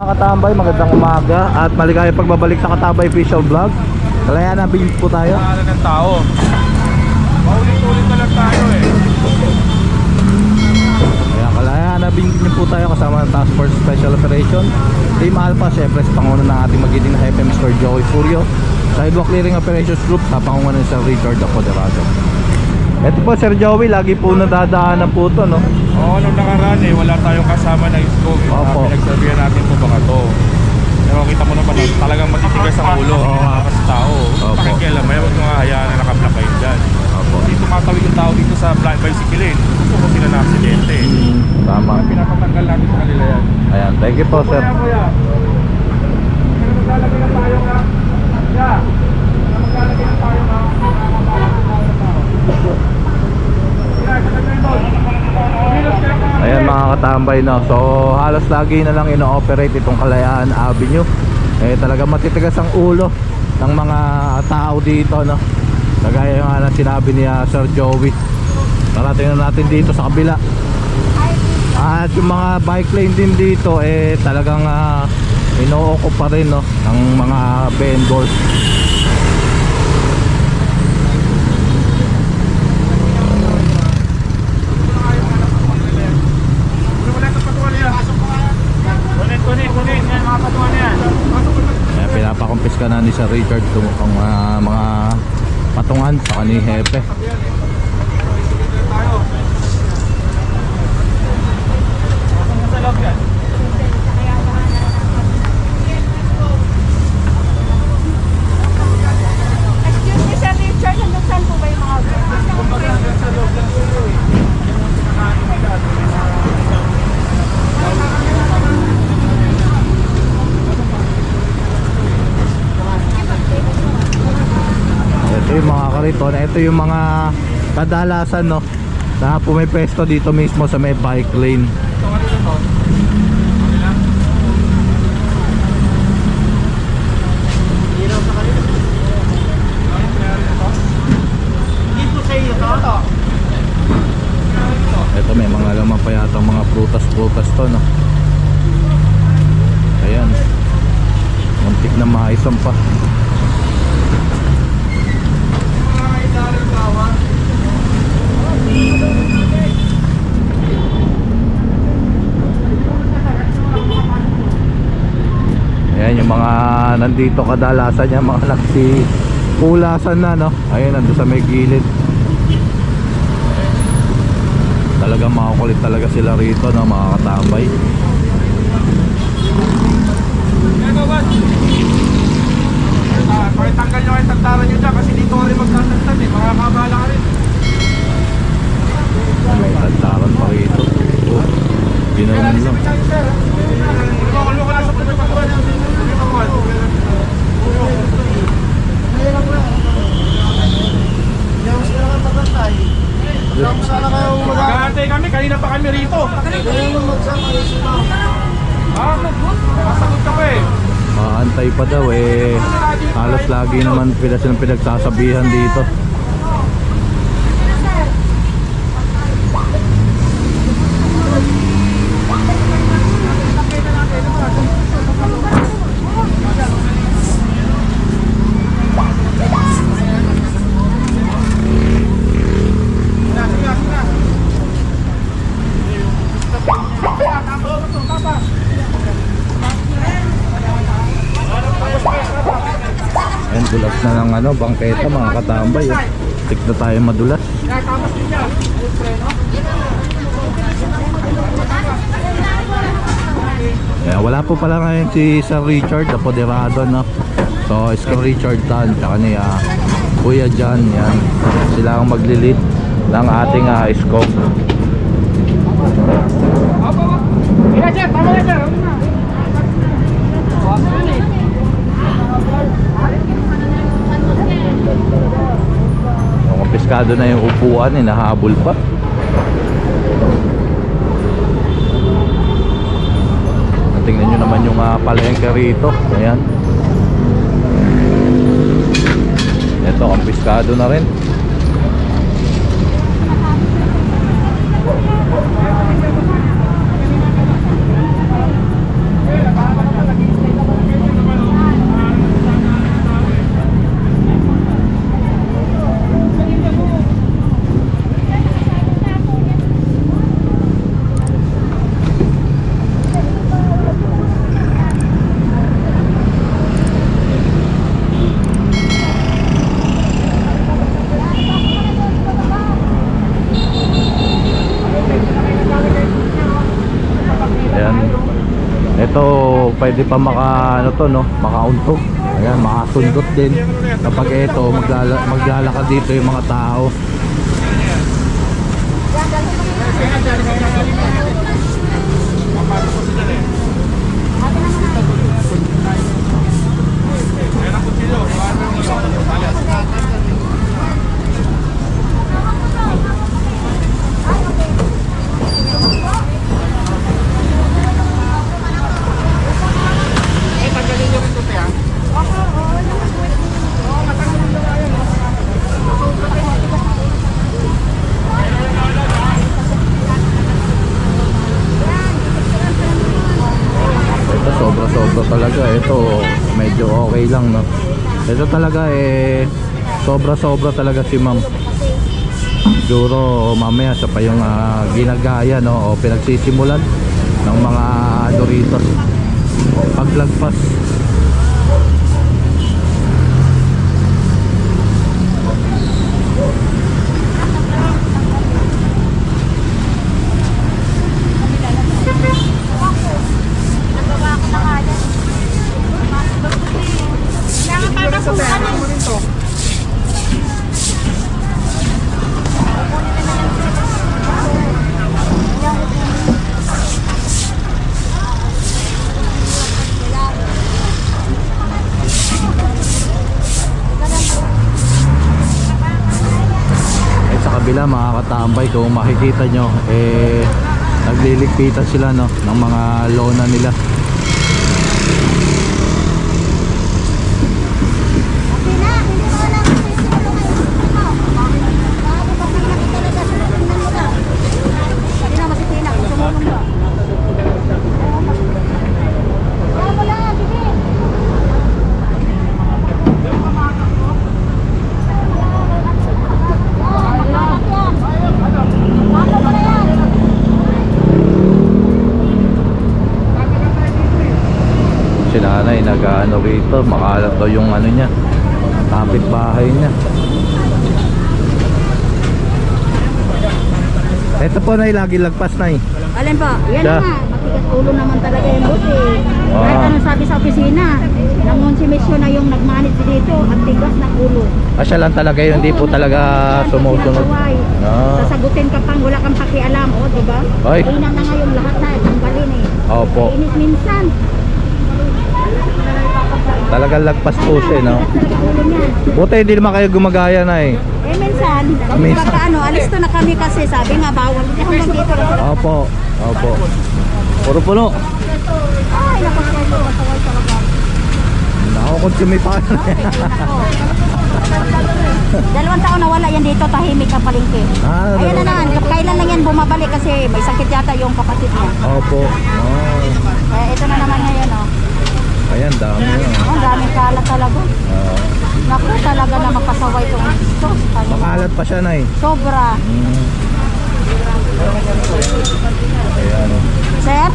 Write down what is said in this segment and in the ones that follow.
Katambay, magandang umaga at maligayang pagbabalik sa Katambay Official Vlog. Kalayan na bilog po tayo. Wala ng tao. Paulit-ulit na lang tayo eh. Kaya kalayan na bilog po tayo kasama ng Task Force Special Operation Team Alpha, syempre sa pangunan ng ating magiging na FM Store Joey Furio, Sidewalk Clearing Operations Group sa pangunan ng Sir Richard Apoderado. Ito po Sir Joey, lagi po nadadaanan po ito, no? Oo, nung nakaraan eh, wala tayong kasama na iskog. Opo. Pinagsabihan natin po baka to. Pero kita mo naman, talagang matitigas ang ulo. Hindi nakakasa tao. Pakikialam, may huwag nga hayaan na nakablock kayo dyan. Hindi tumatawid yung tao dito sa blind bicycle lane. Gusto ko sila na aksidente. Tama. Pinapatanggal natin sa kanila yan. Ayan, thank you po sir. Maglalagay ng tayo nga. Yeah. Maglalagay ng tayo nga. Ayan mga katambay, no. So halos lagi na lang ino-operate itong Kalayaan Avenue. Talaga matitigas ang ulo ng mga tao dito, no. Kagaya nga na sinabi ni Sir Joey. Tara tingnan natin dito sa kabila. At yung mga bike lane din dito talagang ino-occupy pa rin, no, ng mga vendors. Pinapakumpiska na ni Sir Richard itong mga patungan sa ni Hepe. Excuse me, Sir Richard, hanggang saan po ba yung mga Ito yung mga kariton, ito yung mga kadalasan, no, na pumipesto dito mismo sa may bike lane. Ito may mga laman pa yata mga prutas to, no. Ayan, muntik na maisam pa. Ayan yung mga nandito kadalasan niya, mga nagsipulasan na, no. Ayun, nandun sa may gilid. Talagang makukulit talaga sila rito, no, mga katambay. Tanggal nyo kayo, tagtaran nyo dyan kasi dito ka rin magtatagtag eh. Makakabala ka rin. May tagtaran pa rito. Ginawan lang. Mag-aantay kami, kanina pa kami rito. Masagot ka pa eh. Maantay pa daw halos lagi naman silang pinagsasabihan dito. Ayan, dulas na ng bangketa mga katambay. Tik na tayo madulas. Ayan, wala po pala ngayon si Sir Richard Apoderado, no. So Sir Richard Tan tsaka ni Kuya John, yan, sila ang maglilid ng ating scope. Kumpiskado na yung upuan, nahabol pa. Tingnan nyo naman yung palengke rito. Ayan. Ito, kumpiskado na rin. pwede pa ano to, no? Makauntog. Ayan, makasundot din. Kapag ito, maglalakad dito yung mga tao. Sobra talaga. Ito medyo okay lang, no? Ito talaga sobra talaga si ma'am. Siguro mamaya siya pa yung ginagaya, no? O pinagsisimulan ng mga Doritos paglagpas. Kabila mga katambay, kung makikita nyo nagliligpitan sila, no, ng mga lona nila. Si nanay nag-ano rito, makalat daw yung ano niya, kapitbahay niya. Ito po na lagi lagpas na. Alin po? Yan Siya. na nga. Matigas ulo naman talaga yung buti. Kahit ano sabi sa opisina, nangonsimisyon na yung nagmanage dito, ang tigas ng ulo. Siya lang talaga yun, hindi po talaga sumusunod. Sasagutin ka pang wala kang pakialam, o diba? Ay. Inang na nga yung lahat na, tanggalin Opo. Init minsan. Talagang lagpas po siya, no? Talaga ulo niya. Buti hindi naman kayo gumagaya na Minsan, Minsan. pagka alis to na kami kasi sabi nga bawal. Hanggang dito lang. Opo. Puro puno. Ay, nakasaya. Masaway talaga. Nakakonsumi pa. Dalawang taon na wala yan dito, tahimik ang palengke. Ayan na naman, kailan lang yan bumabalik kasi may sakit yata yung kapatid niya. Opo. Kaya ito na naman ngayon, oh. Ayan, dami yun. Ang daming kalat talaga. Naku, talaga na mapasaway itong ito. Makalat pa siya, Nay. Sobra. Ayan. Sir?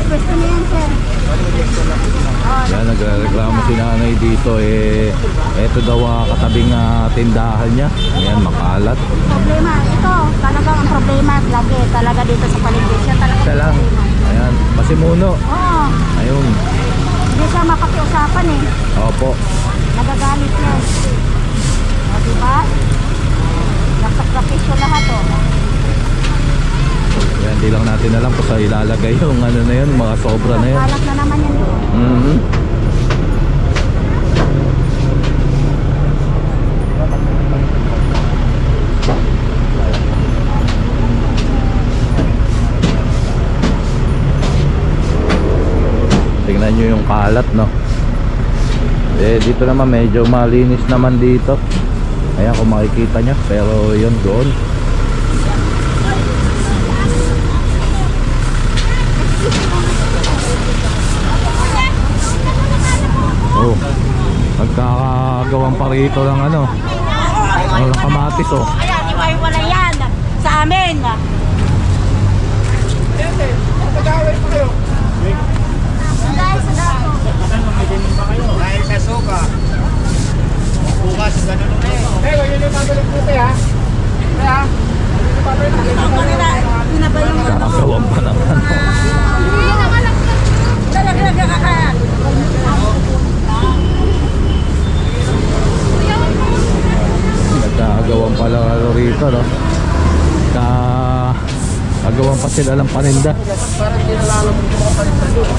Pwesto niya yan, sir. Yan, nagreklamo si nanay dito. Eto daw katabing tindahan niya. Ayan, makalat. Problema, ito. Talagang ang problema lagi. Talaga dito sa palengke. Siya talaga. Siya lang. Ayan, pasimuno. Oo. Ayun. Hindi siya mapakiusapan eh. Opo. Nagagalit yan. O, diba? Nasa-profession lahat, oh. Yan, di lang natin alam kung sa ilalagay yung ano na yun, mga sobra na yun. Kalat na naman yan. Tingnan nyo yung kalat, no? Dito naman medyo malinis naman dito. Ayan, kung makikita nyo. Pero yun doon. Oh, nagkakagawang pa rito ng ano, ng kamatis, oh. Kaya di ba wala yan sa amin? Dahil sa suka. Bukas ganun ulit. Yun yung pabalik po ha. Kaya, Nakakagawang pa naman. Gagawan pa sila ng paninda. Parang hindi nalalang mo mga palitan doon.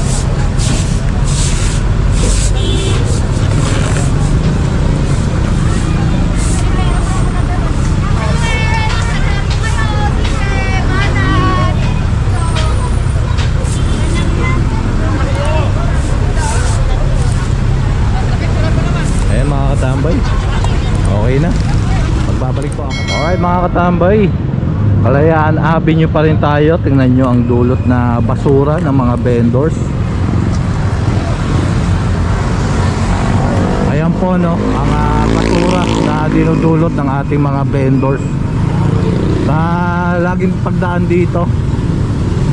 Ayan mga katambay, okay na, magbabalik po ako. Alright mga katambay, Kalayaan Avenue pa rin tayo. Tingnan nyo ang dulot na basura ng mga vendors. Ayan po no, ang basura na dinudulot ng ating mga vendors na laging pagdaan dito.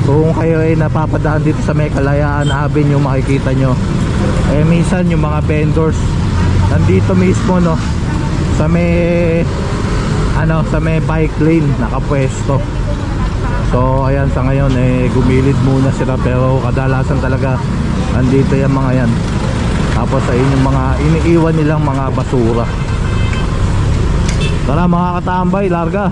Kung kayo ay napapadaan dito sa may Kalayaan Avenue, makikita nyo minsan yung mga vendors nandito mismo no, sa may sa may bike lane nakapwesto. So ayan, sa ngayon gumilid muna sila, pero kadalasan talaga nandito yung mga yan. Tapos ayun yung mga iniiwan nilang mga basura. Tara mga katambay, larga.